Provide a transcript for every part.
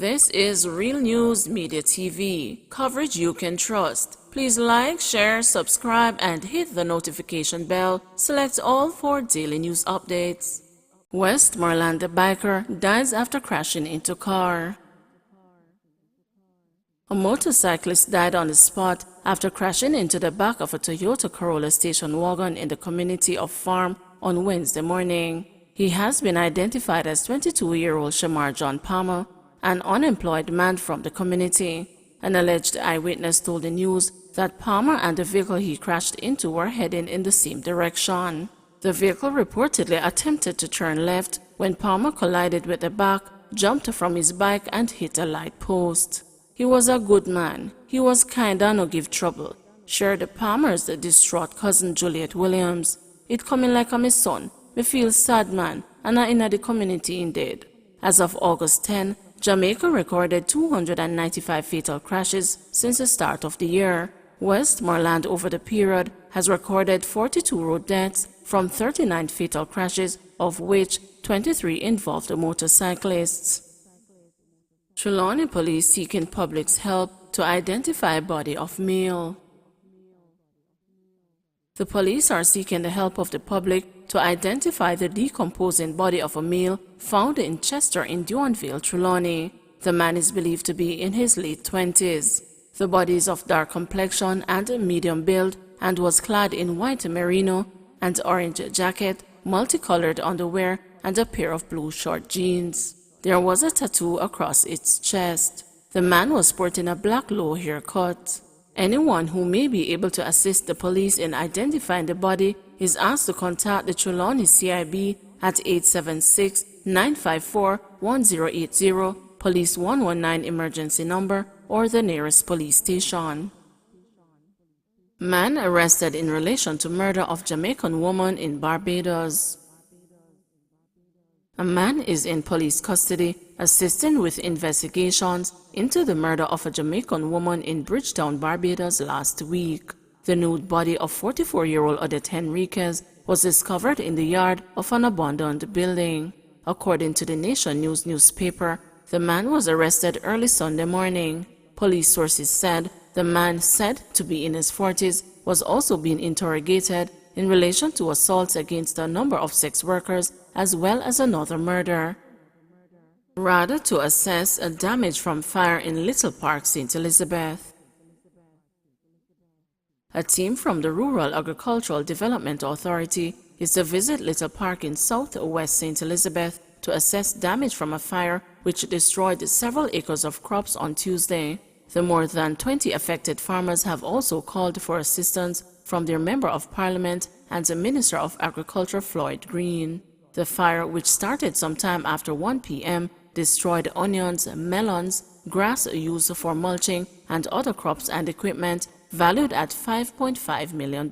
This is Real News Media TV, coverage you can trust. Please like, share, subscribe, and hit the notification bell. Select all for daily news updates. Westmoreland biker dies after crashing into car. A motorcyclist died on the spot after crashing into the back of a Toyota Corolla station wagon in the community of Farm on Wednesday morning. He has been identified as 22-year-old Shamar John Palmer, an unemployed man from the community. An alleged eyewitness told the news that Palmer and the vehicle he crashed into were heading in the same direction. The vehicle reportedly attempted to turn left when Palmer collided with the back, jumped from his bike, and hit a light post. "He was a good man. He was kinda no give trouble," shared Palmer's distraught cousin Juliet Williams. "It coming like a me son. Me feel sad man, and I inna the community indeed." As of August 10, Jamaica recorded 295 fatal crashes since the start of the year. Westmoreland over the period has recorded 42 road deaths from 39 fatal crashes, of which 23 involved motorcyclists. Trelawney police seeking public's help to identify body of male. The police are seeking the help of the public to identify the decomposing body of a male found in Chester in Duanville, Trelawney. The man is believed to be in his late 20s. The body is of dark complexion and medium build and was clad in white merino and orange jacket, multicolored underwear, and a pair of blue short jeans. There was a tattoo across its chest. The man was sporting a black low haircut. Anyone who may be able to assist the police in identifying the body is asked to contact the Trelawney CIB at 876-954-1080, Police 119 emergency number, or the nearest police station. Man arrested in relation to murder of Jamaican woman in Barbados. A man is in police custody assisting with investigations into the murder of a Jamaican woman in Bridgetown, Barbados last week. The nude body of 44-year-old Odette Henriquez was discovered in the yard of an abandoned building. According to the Nation News newspaper, the man was arrested early Sunday morning. Police sources said the man, said to be in his 40s, was also being interrogated in relation to assaults against a number of sex workers as well as another murder. Rather to assess a damage from fire in Little Park, St. Elizabeth. A team from the Rural Agricultural Development Authority is to visit Little Park in southwest St. Elizabeth to assess damage from a fire which destroyed several acres of crops on Tuesday. The more than 20 affected farmers have also called for assistance from their Member of Parliament and the Minister of Agriculture Floyd Green. The fire, which started sometime after 1 p.m., destroyed onions, melons, grass used for mulching, and other crops and equipment valued at $5.5 million.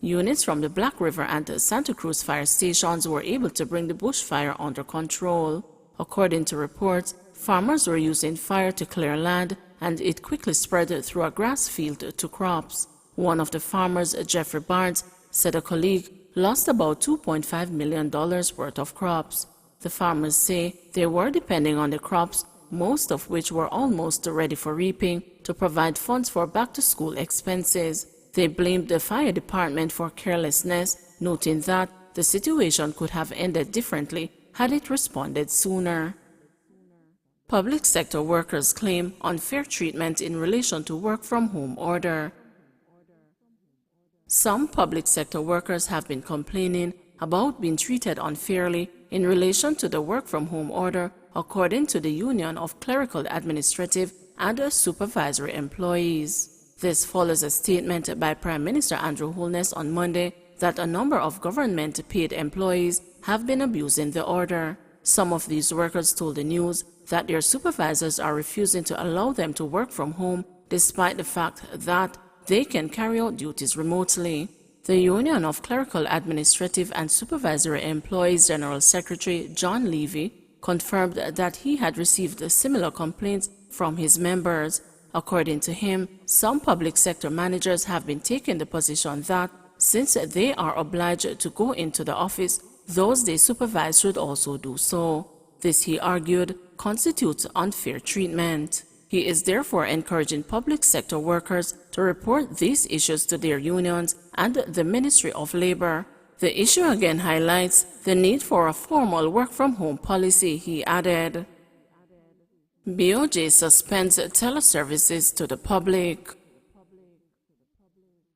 Units from the Black River and the Santa Cruz fire stations were able to bring the bushfire under control. According to reports, farmers were using fire to clear land, and it quickly spread through a grass field to crops. One of the farmers, Jeffrey Barnes, said a colleague lost about $2.5 million worth of crops. The farmers say they were depending on the crops, most of which were almost ready for reaping, to provide funds for back-to-school expenses. They blamed the fire department for carelessness, noting that the situation could have ended differently had it responded sooner. Public sector workers claim unfair treatment in relation to work-from-home order. Some public sector workers have been complaining about being treated unfairly in relation to the work-from-home order, according to the Union of Clerical, Administrative, and Supervisory Employees. This follows a statement by Prime Minister Andrew Holness on Monday that a number of government-paid employees have been abusing the order. Some of these workers told the news that their supervisors are refusing to allow them to work from home despite the fact that they can carry out duties remotely. The Union of Clerical, Administrative, and Supervisory Employees General Secretary John Levy confirmed that he had received similar complaints from his members. According to him, some public sector managers have been taking the position that, since they are obliged to go into the office, those they supervise should also do so. This, he argued, constitutes unfair treatment. He is therefore encouraging public sector workers to report these issues to their unions and the Ministry of Labor. The issue again highlights the need for a formal work-from-home policy, he added. BOJ suspends teleservices to the public.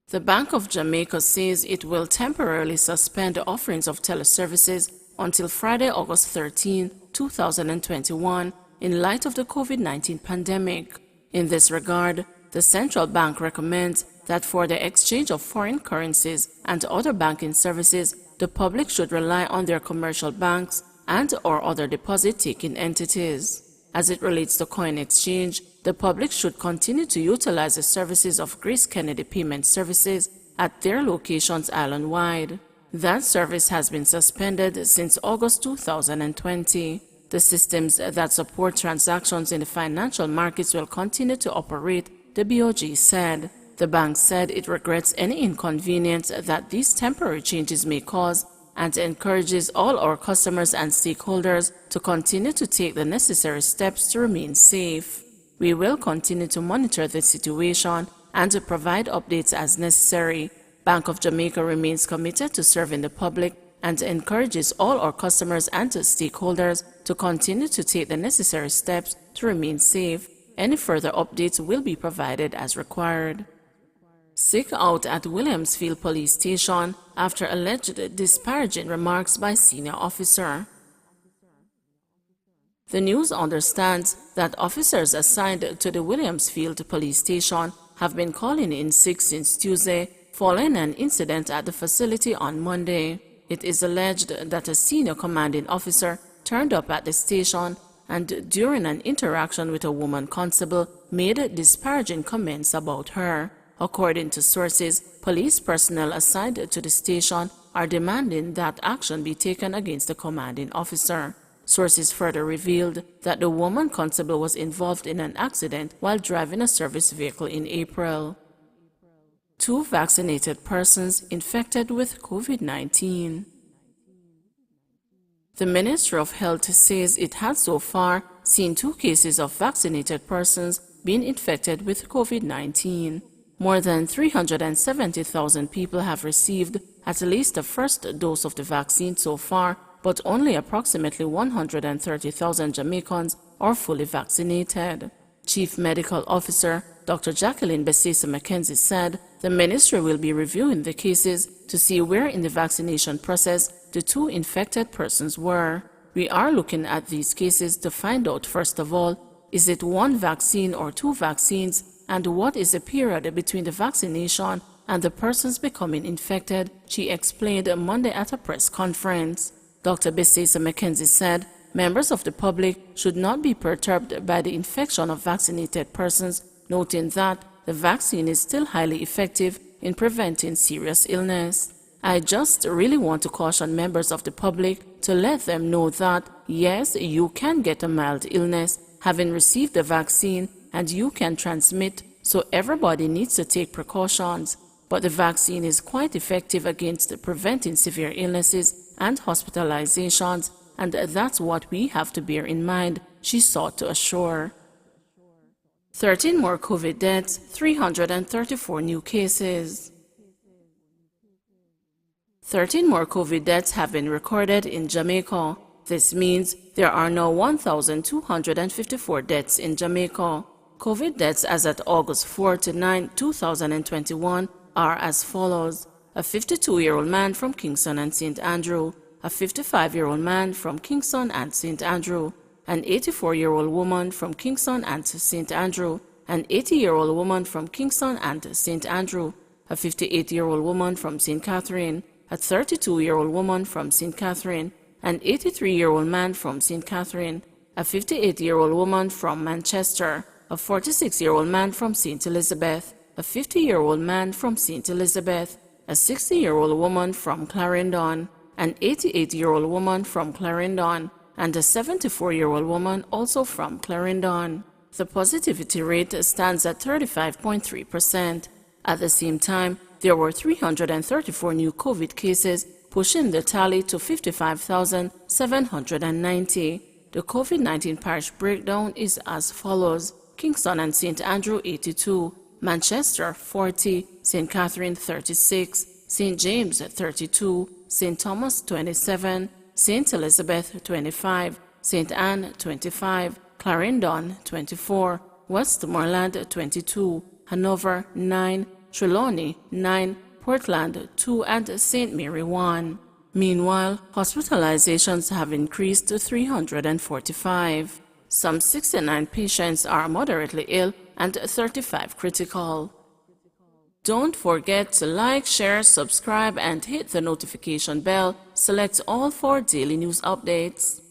The Bank of Jamaica says it will temporarily suspend the offerings of teleservices until Friday, August 13, 2021, in light of the COVID-19 pandemic. In this regard, the central bank recommends that for the exchange of foreign currencies and other banking services, the public should rely on their commercial banks and/or other deposit-taking entities. As it relates to coin exchange, the public should continue to utilize the services of Grace Kennedy Payment Services at their locations island-wide. That service has been suspended since August 2020. The systems that support transactions in the financial markets will continue to operate, the BOJ said. The bank said it regrets any inconvenience that these temporary changes may cause and encourages all our customers and stakeholders to continue to take the necessary steps to remain safe. We will continue to monitor the situation and to provide updates as necessary. Bank of Jamaica remains committed to serving the public and encourages all our customers and stakeholders to continue to take the necessary steps to remain safe. Any further updates will be provided as required. Sick out at Williamsfield Police Station after alleged disparaging remarks by senior officer. The news understands that officers assigned to the Williamsfield Police Station have been calling in sick since Tuesday following an incident at the facility on Monday. It is alleged that a senior commanding officer turned up at the station and during an interaction with a woman constable made disparaging comments about her. According to sources, police personnel assigned to the station are demanding that action be taken against the commanding officer. Sources further revealed that the woman constable was involved in an accident while driving a service vehicle in April. 2 vaccinated persons infected with COVID-19. The Ministry of Health says it has so far seen 2 cases of vaccinated persons being infected with COVID-19. More than 370,000 people have received at least the first dose of the vaccine so far, but only approximately 130,000 Jamaicans are fully vaccinated. Chief Medical Officer Dr. Jacqueline Besesa McKenzie said the ministry will be reviewing the cases to see where in the vaccination process the 2 infected persons were. We are looking at these cases to find out, first of all, is it 1 vaccine or 2 vaccines, and what is the period between the vaccination and the persons becoming infected, she explained Monday at a press conference. Dr. Besesa McKenzie said members of the public should not be perturbed by the infection of vaccinated persons, noting that the vaccine is still highly effective in preventing serious illness. I just really want to caution members of the public to let them know that, yes, you can get a mild illness having received the vaccine and you can transmit, so everybody needs to take precautions. But the vaccine is quite effective against preventing severe illnesses and hospitalizations, and that's what we have to bear in mind, she sought to assure. 13 more COVID deaths, 334 new cases. 13 more COVID deaths have been recorded in Jamaica. This means there are now 1,254 deaths in Jamaica. COVID deaths as at August 4 to 9, 2021 are as follows: a 52-year-old man from Kingston and St. Andrew, a 55-year-old man from Kingston and St. Andrew, an 84-year-old woman from Kingston and St. Andrew, an 80-year-old woman from Kingston and St. Andrew, a 58-year-old woman from St. Catherine, a 32-year-old woman from St. Catherine, an 83-year-old man from St. Catherine, a 58-year-old woman from Manchester, a 46-year-old man from St. Elizabeth, a 50-year-old man from St. Elizabeth, a 60-year-old woman from Clarendon, an 88-year-old woman from Clarendon, and a 74-year-old woman also from Clarendon. The positivity rate stands at 35.3%. At the same time, there were 334 new COVID cases, pushing the tally to 55,790. The COVID-19 parish breakdown is as follows: Kingston and St. Andrew 82, Manchester 40, St. Catherine 36, St. James 32, St. Thomas 27, St. Elizabeth 25, St. Anne 25, Clarendon 24, Westmoreland 22, Hanover 9, Trelawney 9, Portland 2, and St. Mary 1. Meanwhile, hospitalizations have increased to 345. Some 69 patients are moderately ill and 35 critical. Don't forget to like, share, subscribe, and hit the notification bell. Select all for daily news updates.